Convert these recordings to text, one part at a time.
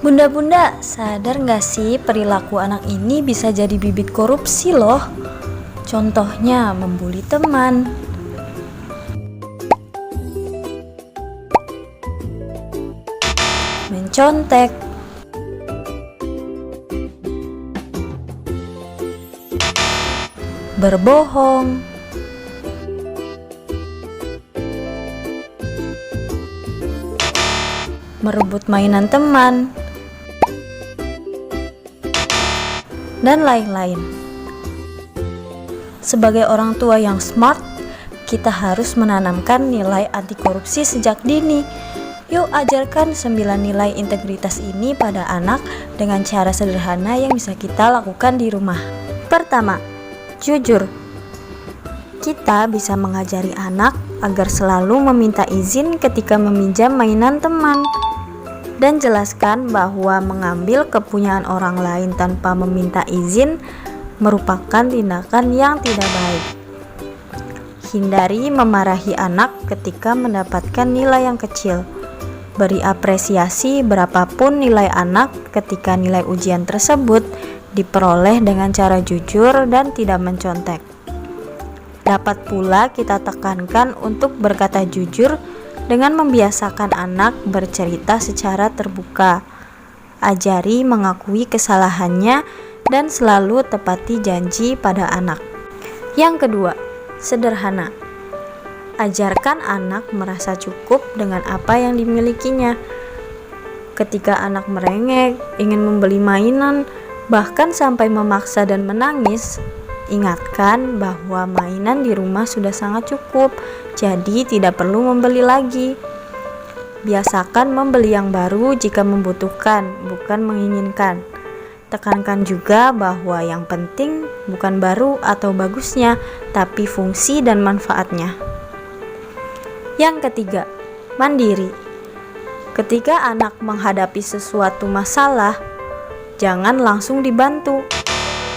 Bunda-bunda, sadar nggak sih perilaku anak ini bisa jadi bibit korupsi loh? Contohnya membuli teman, mencontek, berbohong, merebut mainan teman, dan lain-lain. Sebagai orang tua yang smart, kita harus menanamkan nilai anti korupsi sejak dini. Yuk ajarkan 9 nilai integritas ini pada anak dengan cara sederhana yang bisa kita lakukan di rumah. Pertama, jujur. Kita bisa mengajari anak agar selalu meminta izin ketika meminjam mainan teman. Dan jelaskan bahwa mengambil kepunyaan orang lain tanpa meminta izin merupakan tindakan yang tidak baik. Hindari memarahi anak ketika mendapatkan nilai yang kecil. Beri apresiasi berapapun nilai anak ketika nilai ujian tersebut diperoleh dengan cara jujur dan tidak mencontek. Dapat pula kita tekankan untuk berkata jujur dengan membiasakan anak bercerita secara terbuka. Ajari mengakui kesalahannya dan selalu tepati janji pada anak. Yang kedua, sederhana. Ajarkan anak merasa cukup dengan apa yang dimilikinya. Ketika anak merengek, ingin membeli mainan, bahkan sampai memaksa dan menangis, ingatkan bahwa mainan di rumah sudah sangat cukup, jadi tidak perlu membeli lagi. Biasakan membeli yang baru jika membutuhkan, bukan menginginkan. Tekankan juga bahwa yang penting bukan baru atau bagusnya, tapi fungsi dan manfaatnya. Yang ketiga, mandiri. Ketika anak menghadapi sesuatu masalah, jangan langsung dibantu.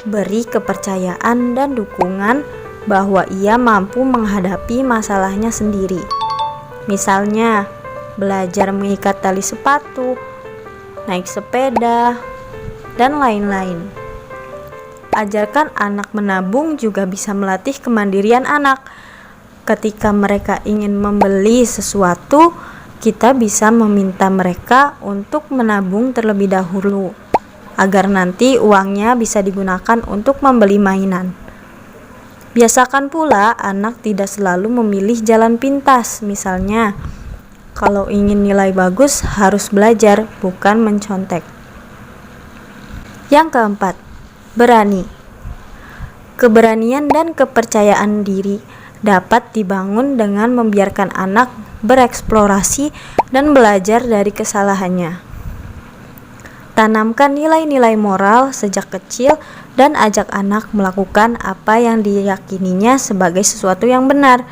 Beri kepercayaan dan dukungan bahwa ia mampu menghadapi masalahnya sendiri. Misalnya, belajar mengikat tali sepatu, naik sepeda, dan lain-lain. Ajarkan anak menabung juga bisa melatih kemandirian anak. Ketika mereka ingin membeli sesuatu, kita bisa meminta mereka untuk menabung terlebih dahulu, agar nanti uangnya bisa digunakan untuk membeli mainan. Biasakan pula anak tidak selalu memilih jalan pintas. Misalnya, kalau ingin nilai bagus harus belajar, bukan mencontek. Yang keempat, berani. Keberanian dan kepercayaan diri dapat dibangun dengan membiarkan anak bereksplorasi dan belajar dari kesalahannya. Tanamkan nilai-nilai moral sejak kecil dan ajak anak melakukan apa yang diyakininya sebagai sesuatu yang benar.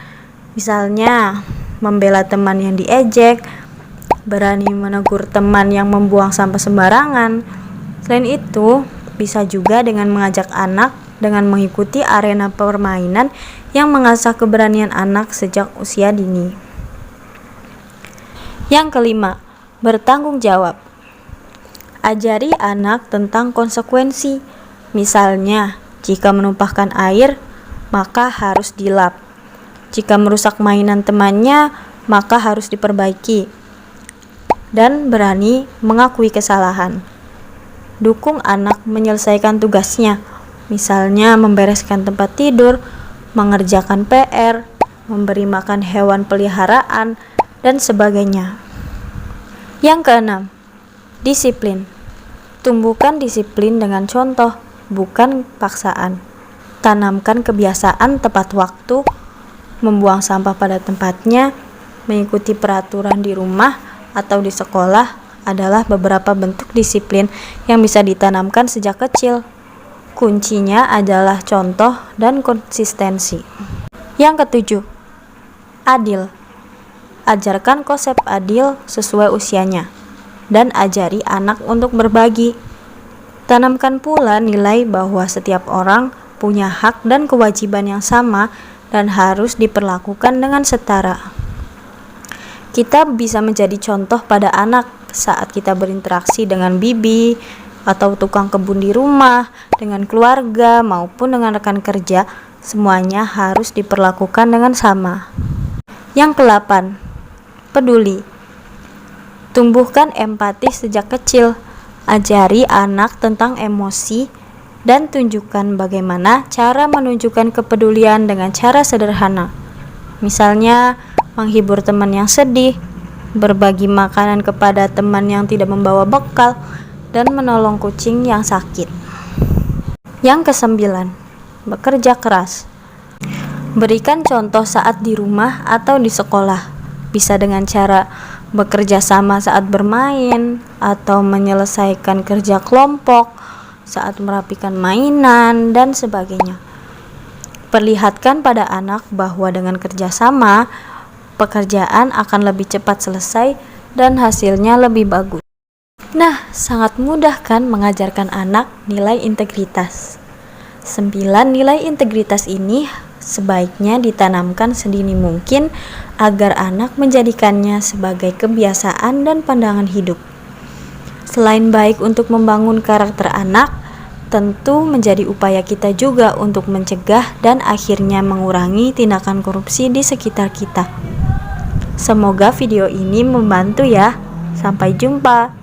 Misalnya, membela teman yang diejek, berani menegur teman yang membuang sampah sembarangan. Selain itu, bisa juga dengan mengajak anak dengan mengikuti arena permainan yang mengasah keberanian anak sejak usia dini. Yang kelima, bertanggung jawab. Ajari anak tentang konsekuensi. Misalnya, jika menumpahkan air, maka harus dilap. Jika merusak mainan temannya, maka harus diperbaiki. Dan berani mengakui kesalahan. Dukung anak menyelesaikan tugasnya. Misalnya, membereskan tempat tidur, mengerjakan PR, memberi makan hewan peliharaan, dan sebagainya. Yang keenam, disiplin. Tumbuhkan disiplin dengan contoh, bukan paksaan. Tanamkan kebiasaan tepat waktu, membuang sampah pada tempatnya, mengikuti peraturan di rumah atau di sekolah adalah beberapa bentuk disiplin yang bisa ditanamkan sejak kecil. Kuncinya adalah contoh dan konsistensi. Yang ketujuh, adil. Ajarkan konsep adil sesuai usianya dan ajari anak untuk berbagi. Tanamkan pula nilai bahwa setiap orang punya hak dan kewajiban yang sama dan harus diperlakukan dengan setara. Kita bisa menjadi contoh pada anak saat kita berinteraksi dengan bibi atau tukang kebun di rumah, dengan keluarga maupun dengan rekan kerja, semuanya harus diperlakukan dengan sama. Yang ke-8, peduli. Tumbuhkan empati sejak kecil. Ajari anak tentang emosi dan tunjukkan bagaimana cara menunjukkan kepedulian dengan cara sederhana. Misalnya, menghibur teman yang sedih, berbagi makanan kepada teman yang tidak membawa bekal, dan menolong kucing yang sakit. Yang ke-9, bekerja keras. Berikan contoh saat di rumah atau di sekolah. Bisa dengan cara bekerja sama saat bermain atau menyelesaikan kerja kelompok saat merapikan mainan dan sebagainya. Perlihatkan pada anak bahwa dengan kerjasama, pekerjaan akan lebih cepat selesai dan hasilnya lebih bagus. Nah, sangat mudah kan mengajarkan anak nilai integritas. 9 nilai integritas ini sebaiknya ditanamkan sedini mungkin agar anak menjadikannya sebagai kebiasaan dan pandangan hidup. Selain baik untuk membangun karakter anak, tentu menjadi upaya kita juga untuk mencegah dan akhirnya mengurangi tindakan korupsi di sekitar kita. Semoga video ini membantu ya. Sampai jumpa.